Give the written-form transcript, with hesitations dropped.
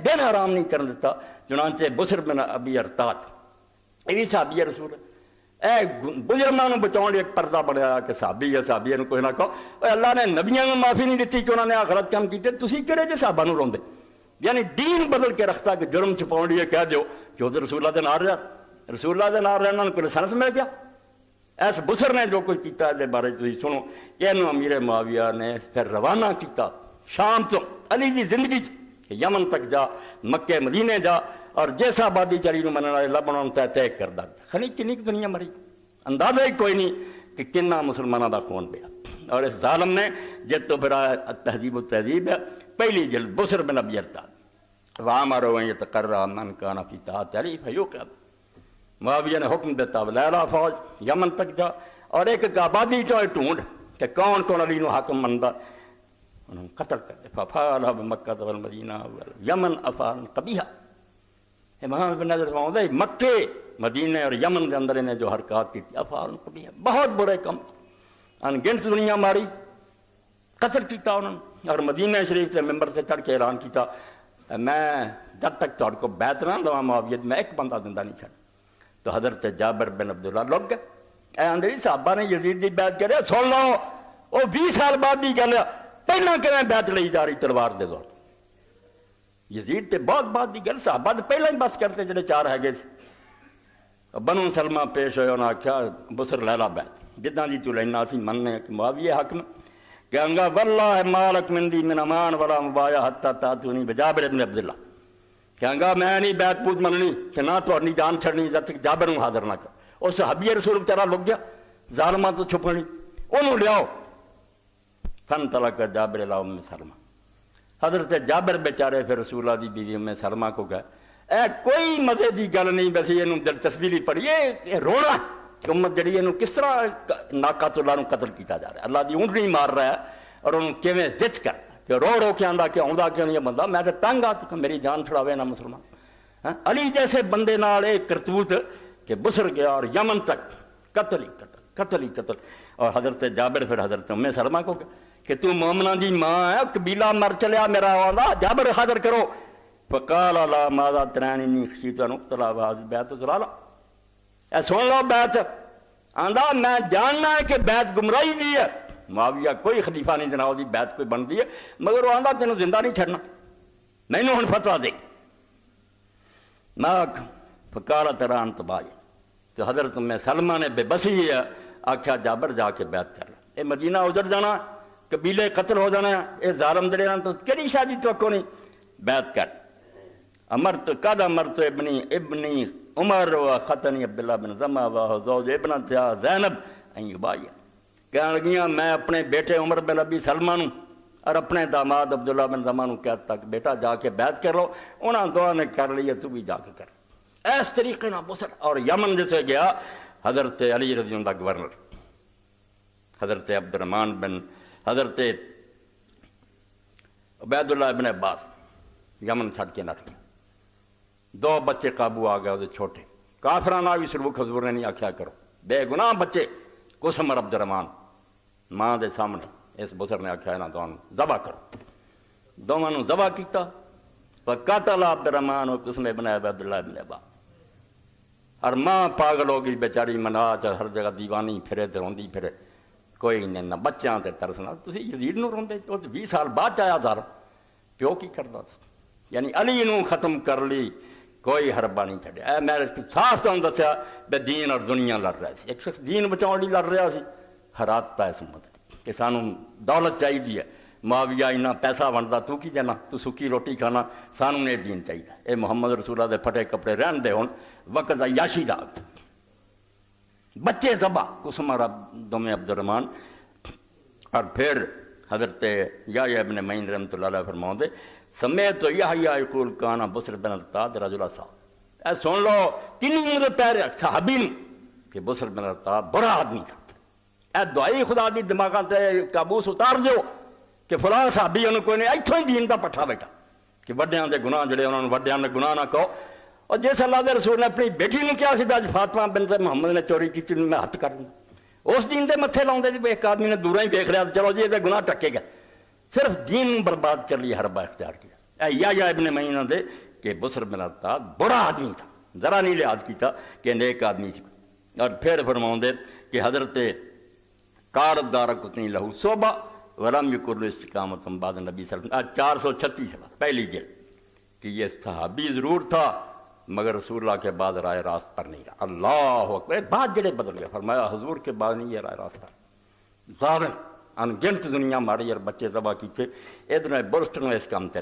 دن آرام نہیں کرنے دیتا. چنانچہ بسر بن ابی ارطاد یہ بھی صحابی رسول اے بزرگاں بچاؤ ایک پردہ بنایا کہ صحابی ہے صحابی نو کوئی نہ کہو. اللہ نے نبیاں کو معافی نہیں دیتی کہ انہوں نے غلط کام کیتے, تسی کہڑے جے صحابہ نو روندے. یعنی دین بدل کے رکھتا کہ جرم چھپاؤ لیے کہہ دیو کہ ادھر رسول اللہ دے نال رہا, رسول اللہ دے نال رہنا کوئی لائسنس مل گیا. اس بسر نے جو کچھ کیتا ہے بارے تسی سنو. یہ امیر معاویہ نے پھر روانہ کیتا شام تو علی دی زندگی کہ یمن تک جا, مکے مدینے جا, اور جیسا آبادی چلی نو منن والے لبنان طے کر دا. خنی کنی کی دنیا مری اندازہ ہی کوئی نہیں کہ کنا مسلمانوں دا خون پیا. اور اس ظالم نے جت تو پھر تہذیب و تہذیب ہے پہلی جلد بسر بن ابی ارطاد وَامَرُوا أَن يَتَقَرَّأَ مَنْ كَانَ فِي طَاعَةِ عَلِيٍّ فَيُوقِعْ. معاویہ نے حکم دیتا لہلا فوج یمن تک جا اور ایک آبادی چوئے ڈھونڈ کہ کون کون علی نو حاکم مندا, انہوں قتل کر دے. فَفَعَلَ بِمَكَّةَ وَالْمَدِينَةِ وَالْيَمَنَ أَفْعَالًا قَبِيحًا. امام ابن نظر فرماؤں مکے مدینے اور یمن کے اندر انہیں جو حرکات کی تھی افعال قبیحہ بہت برے کم, انگنت دنیا ماری, قتل کیتا انہوں نے. اور مدینہ شریف سے ممبر سے چڑھ کے اعلان کیتا میں جب تک تھوڑے کو بیعت نہ لواں معاویہ میں ایک بندہ زندہ نہیں چھڑ. تو حضرت جابر بن عبداللہ لوگ گئے. اے اندری صحابہ نے یزید دی بیعت کرے, سن لو وہ 20 سال بعد دی گل پہلا کیویں بیعت لئی جا رہی تلوار دے زور. یزید تے بہت بعد دی گل, صحابہ تے پہلا ہی بس کرتے جڑے 4 ہے گئے. بنو سلمہ پیش ہوئے, انہاں آکھیا بسر لیلا بیعت جداں دی تو لینا سی مننے کہ معاویہ حاکم کہیں گا واللہ مالک من دی من امان ولا مبایا حتی تاتونی بجابر ابن عبداللہ. کہیں گا میں نہیں بیعت پوت مننی کہ نہ تو اپنی جان چھڑنی جب تک جابر نو حاضر نہ کر. اور صحابی رسول بیچارہ لگ گیا ظالماں تو چھپنی, انہوں لیاؤ. فن طلق جابر الی ام سلمہ. حضرت جابر بیچارے پھر رسول اللہ دی بیوی ام سلمہ کو گئے. اے کوئی مزے دی گل نہیں, بس یہ دلچسپی نہیں پڑی, یہ رونا کہ امت جڑی ہے کس طرح ناقۃ اللہ نو قتل کیتا جا رہا ہے, اللہ دی اونٹنی مار رہا ہے اور انہوں کیویں زچ کر کہ رو رو کے آندا کہ آندا کیوں نہیں بندہ, میں تو تنگ آ چکا میری جان چھڑاوے نہ مسلمان. علی جیسے بندے نال ایک کرتوت کہ بسر گیا اور یمن تک قتل ہی قتل قتل ہی قتل. اور حضرت جابر پھر حضرت ام سلمہ کو کہ تو مومنہ دی ماں ہے, قبیلہ مر چلیا میرا آندا جابر حاضر کرو. فقال لا ماذا تراننی خشیت ان اقتل وهذه بیعت ضلالہ. اے سن لو بیعت آندا میں جاننا ہے کہ بیعت گمراہی دی ہے. معاویہ کوئی خلیفہ نہیں جناب دی بیعت کوئی بن دی ہے, مگر وہ آندا تینوں زندہ نہیں چھڑنا, مینوں ہن فتویٰ دے. فقال ترى انت باج. تو حضرت ام سلمہ نے بے بسی آکھیا جابر جا کے بیعت کر. اے مدینہ اجڑ جانا, قبیلے قتل ہو جانا, اے ظالم دڑے نہ تو کیڑی شادی توقع نہیں, بیعت کر. امرت قد امرت ابنی عمر و خطنی عبداللہ بن زمہ و زوج ابنتہا زینب ان یبایع. کہنے لگیاں میں اپنے بیٹے عمر بن ابی سلمہ نو اور اپنے داماد عبداللہ بن زمہ نو کہتا کہ بیٹا جا کے بیعت کر لو. انہاں دعا نے کر لی ہے, تو بھی جا کے کر. اس طریقے نہ بسر. اور یمن جسے گیا حضرت علی رضی اللہ گورنر, حضرت عبد الرحمن بن حضرت عبید اللہ بن عباس یمن چھڑ کے نٹ گیا. 2 بچے قابو آ گئے, وہ چھوٹے کافرانہ بھی سلوک حضور نے نہیں آکھیا کرو, بے گناہ بچے. قسم عبد الرحمن ماں دے سامنے اس بسر نے آکھیا نہ دونوں ذبح کرو. دونوں نے ذبح کیتا. فقتل عبد الرحمن و قسم ابن عبید اللہ بن عباس. اور ماں پاگل ہو گئی بیچاری, منا ہر جگہ دیوانی پھرے تے روندی پھرے, کوئی نہیں نہ بچیاں تے ترسنا. تسی یزید نو روندے, 20 سال بعد آیا ظالم, پیو کی کردا. یعنی علی نو ختم کر لی, کوئی حربہ نہیں چھڑیا. میں صاف تو دسیا بے دین اور دنیا لڑ رہا سی. ایک شخص دین بچاؤ لی لڑ رہا سی, حرات پا اس امت کہ سانوں دولت چاہیے ہے. معاویہ اتنا پیسہ ونڈدا, تو کی جانا, تو سکی روٹی کھانا, سانوں نے دین چاہیے. اے محمد رسول اللہ دے پھٹے کپڑے رہن دے, ہن وقت عیاشی دا. بچے ذبح قسم دم عبد الرحمن. اور پھر حضرت یحییٰ ابن معین رحمۃ اللہ علیہ فرماؤں دے سمیت یحییٰ یقول کان بسر بن ارطاد رجل صالح. اے سن لو تینوں مجھے پیر صحابی نے کہ بسر بن ارطاد برا آدمی تھا. اے دعائی خدا دی دماغاں تے قابوس اتار دیو کہ فلاں صحابی انہوں کوئی نہیں, ایتھوں ہی دین دا پٹھا بیٹھا کہ وڈیاں دے گناہ جڑے انہوں نے وڈیاں دے گناہ نہ کہو. اور جس اللہ دے رسول نے اپنی بیٹی نے کیا سی اج فاطمہ بنت محمد نے چوری کی, میں ہاتھ کر دوں. اس دین دے متھے لاؤندے جی ایک آدمی نے دوروں ہی دیکھ لیا, چلو جی یہ گناہ ٹکے گا. صرف دین برباد کر لی, حربہ اختیار کیا. یا ابن معین دے کہ بسر بن ارتاد برا آدمی تھا، ذرا نہیں لحاظ کیتا کہ نیک آدمی سی۔ اور پھر فرماؤں دے کہ حضرت کارب دارقطنی لہو صوبہ ولم یکر استقامت بعد نبی صلی اللہ علیہ وسلم، 436 صفحہ پہلی جلد، کہ یہ صحابی ضرور تھا مگر رسول اللہ کے بعد رائے راست پر نہیں رہا۔ اللہ اکبر، بات جڑے بدل گیا، فرمایا حضور کے بعد نہیں یہ رائے راست پر، ظالم ان گنت دنیا ماری اور بچے ذبح کیتے، ادھر برسٹن اس کام تے